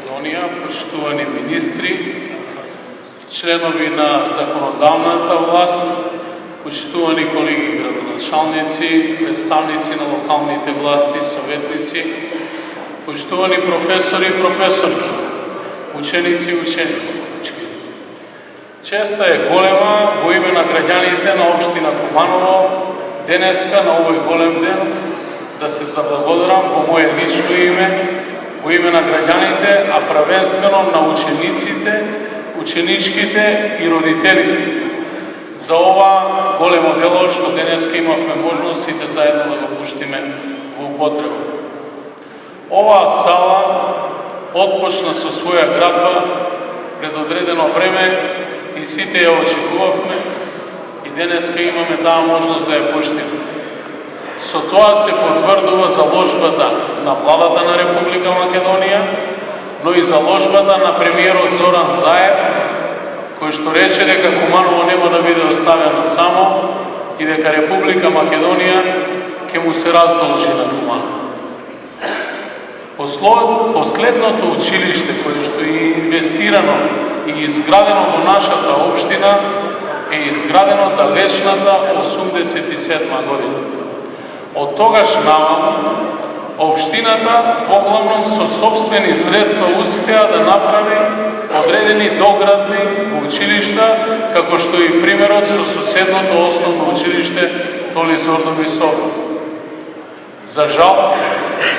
Македонија, почитувани министри, членови на законодавната власт, почитувани колеги градоначалници, представници на локалните власти, советници, почитувани професори и професорки, ученици и ученици. Честа е голема во име на граѓаните на општина Куманово, денеска на овој голем ден, да се заблагодарам во моје лично име, во име на граѓаните, а правенствено на учениците, ученичките и родителите за ова големо дело што денеска имавме можност сите заедно да го пуштиме во употреба. Оваа сала отпочна со своја градба пред одредено време и сите ја очекувавме и денеска имаме таа можност да ја пуштиме. Со тоа се потврдува заложбата на владата на Република Македонија, но и заложбата на премиерот Зоран Заев, кој што рече дека Куманово нема да биде оставено само и дека Република Македонија ќе му се раздолжи на Куманово. Последното училиште кое што е инвестирано и изградено во нашата општина е изградено далечната 87 година. Од тогаш наваму, општината воглавном со собствени средства успеа да направи одредени доградби во училишта, како што и примерот со соседното основно училиште Толи Зордови Собор. За жал,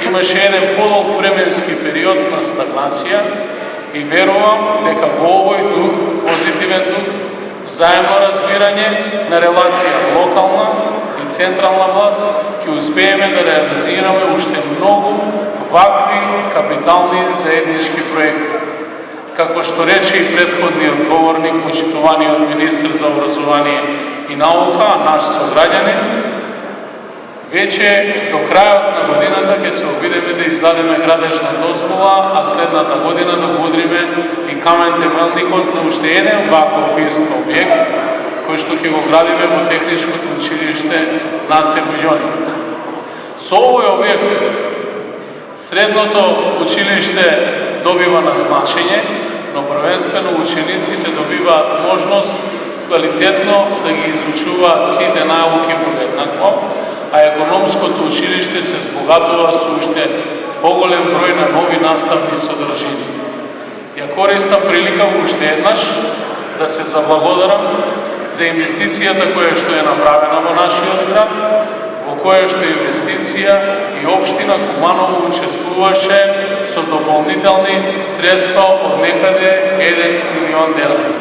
имаше еден подолг временски период на стагнација и верувам дека во овој дух, позитивен дух, заемно разбирање на релација локална и централна власт, ќе успееме да реализираме уште многу вакви капитални заеднички проекти. Како што рече и претходниот говорник, почитуваниот министр за образование и наука, наш сограѓанин, веќе до крајот на годината ќе се обидеме да издадеме градежна дозвола, а следната година да го удриме и камен темелникот на уште еден ваков ист објект, кој што ќе го градиме во техничкото училиште Наце Буѓони. Со овој објект средното училиште добива на значење, но првенствено учениците добиваат можност квалитетно да ги изучуваат сите науки подеднакво, а економското училиште се збогатува со уште поголем број на нови наставни содржини. Ја користам прилика уште еднаш да се заблагодарам за инвестицијата која што е направена во нашиот град, во која што инвестиција и општина Куманово учествуваше со дополнителни средства од некаде 1 милион денари.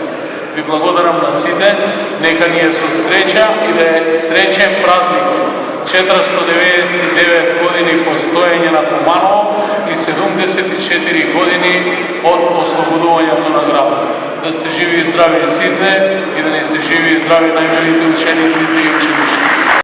Ви благодарам на сите, нека ни е со среќа и да е среќен празникот. 499 години постоење на Куманово и 74 години од ослободувањето на градот. Да сте живи и здрави сите и да ни се живи и здрави најмилите учениците и ученички.